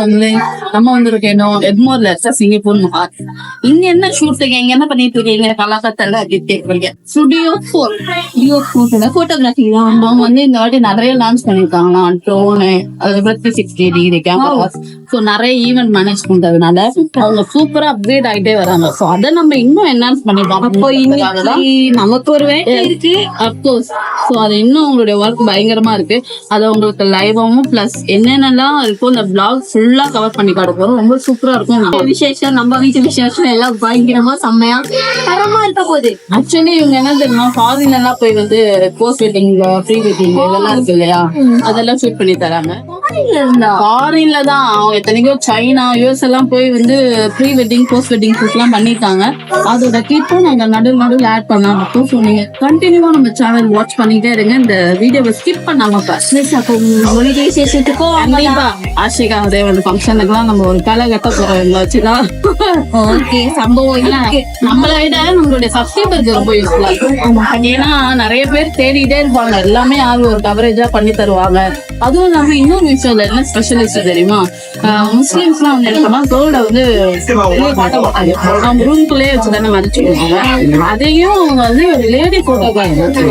வந்து நம்ம வந்திருக்கோம் எக்மோர்ல இருக்க சிங்கப்பூர் மஹால். இங்க என்ன ஷூட்டுங்க, இங்க என்ன பண்ணிட்டு இருக்கீங்க கலாக்கத்தல்ல அப்படின்னு கேட்குறீங்க. ஸ்டுடியோ 4 போட்டோகிராஃபி தான். அவங்க வந்து இந்த வாட்டி நிறைய லான்ச் பண்ணிருக்காங்களாம். ட்ரோனு, அதுக்கப்புறம் 360 டிகிரி கேமரா. ஸோ நிறைய ஈவெண்ட் மேனேஜ் பண்றதுனால அவங்க சூப்பரா அப்கிரேட் ஆகிட்டே வராங்க. ஸோ அதை நம்ம இன்னும் என்ஹான்ஸ் பண்ணிருக்கோம். அப்போ இன்னைக்கு நமக்கு ஒரு வேலை இருக்கு அப்கோர்ஸ். ஸோ அது இன்னும் உங்களுடைய ஒர்க் பயங்கரமா இருக்கு. அதை உங்களுக்கு லைவாவும் பிளஸ் என்னென்னலாம் இருக்கும் இந்த பிளாக் ஃபுல்லா கவர் பண்ணி காட்டுறோம். ரொம்ப சூப்பரா இருக்கும். விசேஷம், நம்ம வீட்டு விசேஷம் எல்லாம் பயங்கரமா செம்மையா தரமா இருக்க போகுது. ஆக்சுவலி இவங்க என்ன தெரியுமா, ஃபாரின் எல்லாம் போய் வந்து போஸ்ட் வெட்டிங், ப்ரீ வெட்டிங் இதெல்லாம் இருக்கு இல்லையா, அதெல்லாம் ஷூட் பண்ணி தராங்க. ஃபாரின்ல தான் எத்தனைக்கோ சைனா, யூஎஸ் எல்லாம் போய் வந்து pre wedding, post wedding shoot எல்லாம் பண்ணிட்டாங்க. அதோட கிளிப்பும் நாங்க நடுவில் ஆட் பண்ணலாம். ஸோ நீங்க கண்டினியூவா நம்ம சேனல் வாட்ச் பண்ணிட்டே இருங்க. இந்த வீடியோவை ஸ்கிப் பண்ணாம விசேஷத்துக்கும் கண்டிப்பா ஆஷிகா அதே வந்து ஃபங்க்ஷனுக்குலாம் நம்ம ஒரு கலகட்ட போறவங்களை வச்சுதான் ஓகே சம்பவம் இருக்கு. நம்மளை விட நம்மளுடைய சப்ஸ்கிரைபருக்கு ரொம்ப யூஸ்ஃபுல்லா இருக்கும். ஏன்னா நிறைய பேர் தேடிட்டே இருப்பாங்க, எல்லாமே யாரும் ஒரு கவரேஜா பண்ணி தருவாங்க. அதுவும் இல்லாம இன்னொரு விஷயம் என்ன ஸ்பெஷலிஸ்ட் தெரியுமா, முஸ்லிம்ஸ் எல்லாம் வந்து இருக்கோம்னா கோல்ட வந்து அவங்க ரூம்குள்ளேயே வச்சுதானே மறைச்சுக்குவாங்க. அதையும் அவங்க வந்து ஒரு லேடி போட்டோகிராஃபர்,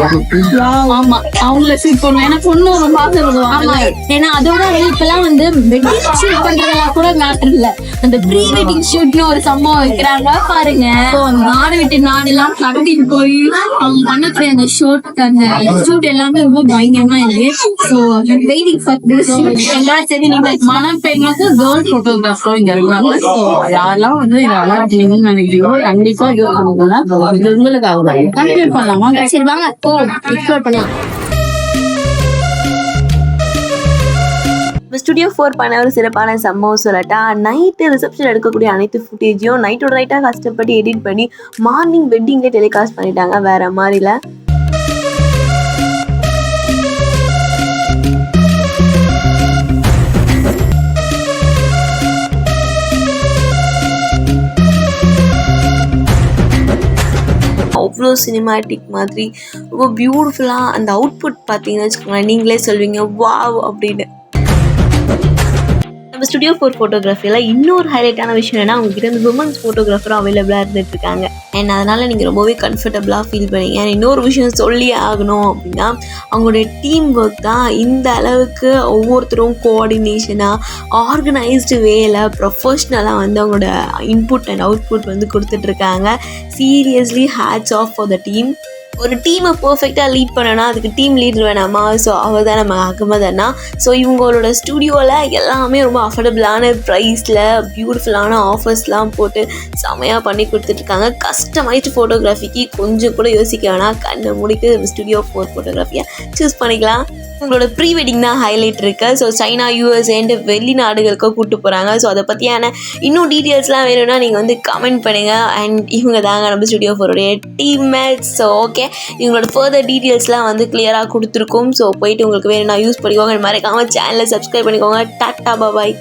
ஆமா அவங்கள ஷூட் பண்ணுவோம். ஏன்னா பொண்ணு ரொம்ப ஆசை ஆமா, ஏன்னா அதோட இப்பெல்லாம் வந்து வெட்டிங் ஷூட் பண்றதெல்லாம் கூட மேட்டர் இல்ல, அந்த ப்ரீ வெட்டிங் ஷூட்னு ஒரு சம்பவம் வைக்கிறாங்க பாருங்க. நாடு விட்டு நாடு எல்லாம் கடத்திட்டு போய் அவங்க பண்ணக்கூடிய அந்த ஷூட் எல்லாமே ரொம்ப பயங்கரமா இருக்கு. So waiting for this shoot. எல்லாம் சரி, நீங்க மணப்பெண்ணுக்கு கேர்ள் போட்டோகிராஃபரும் இங்க இருக்காங்க. யாரெல்லாம் வந்து இதெல்லாம் நினைக்கிறீங்களோ கண்டிப்பா இது உங்களுக்காக தான். கண்டினியூ பண்ணலாமா? சரி வாங்க எக்ஸ்ப்ளோர் பண்ணலாம். ஸ்டுடியோ 4 பண்ண ஒரு சிறப்பான சம்பவம் சொல்லட்டா, நைட்டு ரிசப்ஷன் எடுக்கக்கூடிய அனைத்து ஃபுட்டேஜையும் நைட்டோட நைட்டாக கஷ்டப்பட்டு எடிட் பண்ணி மார்னிங் வெட்டிங்லேயே டெலிகாஸ்ட் பண்ணிட்டாங்க. வேற மாதிரில அவ்வளோ சினிமாட்டிக் மாதிரி ரொம்ப பியூட்டிஃபுல்லாக அந்த அவுட்புட் பார்த்தீங்கன்னு வச்சுக்கோங்களேன், நீங்களே சொல்வீங்க வாவ் அப்படின்னு. நம்ம ஸ்டுடியோ 4 ஃபோட்டோகிராஃபியில் இன்னொரு ஹைலைட்டான விஷயம் என்னன்னா, அவங்ககிட்ட இந்த உமன்ஸ் ஃபோட்டோகிராஃபரும் அவைலபிளாக இருந்துட்டு இருக்காங்க. அண்ட் அதனால் நீங்கள் ரொம்பவே கம்ஃபர்டபுளாக ஃபீல் பண்ணீங்க. இன்னொரு விஷயம் சொல்லி ஆகணும் அப்படின்னா, அவங்களுடைய டீம் ஒர்க் தான் இந்த அளவுக்கு ஒவ்வொருத்தரும் கோஆர்டினேஷனாக ஆர்கனைஸ்டு வேல ப்ரொஃபஷ்னலாக வந்து அவங்களோட இன்புட் அண்ட் அவுட்புட் வந்து கொடுத்துட்ருக்காங்க. Seriously hats off for the team. ஒரு டீமை பர்ஃபெக்டாக லீட் பண்ணனா அதுக்கு டீம் லீடர் வேணாமா? ஸோ அவர் தான் நம்ம அகமது அண்ணா. ஸோ இவங்களோட ஸ்டுடியோவில் எல்லாமே ரொம்ப அஃபோர்டபுளான ப்ரைஸில் பியூட்டிஃபுல்லான ஆஃபர்ஸ்லாம் போட்டு செமையாக பண்ணி கொடுத்துட்ருக்காங்க. கஸ்டமைஸ்டு ஃபோட்டோகிராஃபிக்கு கொஞ்சம் கூட யோசிக்க வேணாம், கண்ணை முடிக்கு ஸ்டுடியோ 4 ஃபோட்டோகிராஃபியை சூஸ் பண்ணிக்கலாம். உங்களோட ப்ரீ வெட்டிங் தான் ஹைலைட் இருக்குது. ஸோ சைனா, யூஎஸ் அண்ட் வெளிநாடுகளுக்கு கூப்பிட்டு போகிறாங்க. ஸோ அதை பற்றியான இன்னும் டீட்டெயில்ஸ்லாம் வேணும்னா நீங்கள் வந்து கமெண்ட் பண்ணுங்கள். அண்ட் இவங்க தாங்க நம்ம ஸ்டுடியோ 4 டீம்மேட்ஸ். ஸோ ஓகே, இவங்களோட ஃபர்தர் டீட்டெயில்ஸ்லாம் வந்து கிளியராக கொடுத்துருக்கோம். ஸோ போயிட்டு உங்களுக்கு வேணும்னா யூஸ் பண்ணிக்கோங்க. மறக்காமல் சேனலை சப்ஸ்கிரைப் பண்ணிக்கோங்க. டாட்டா பாய்.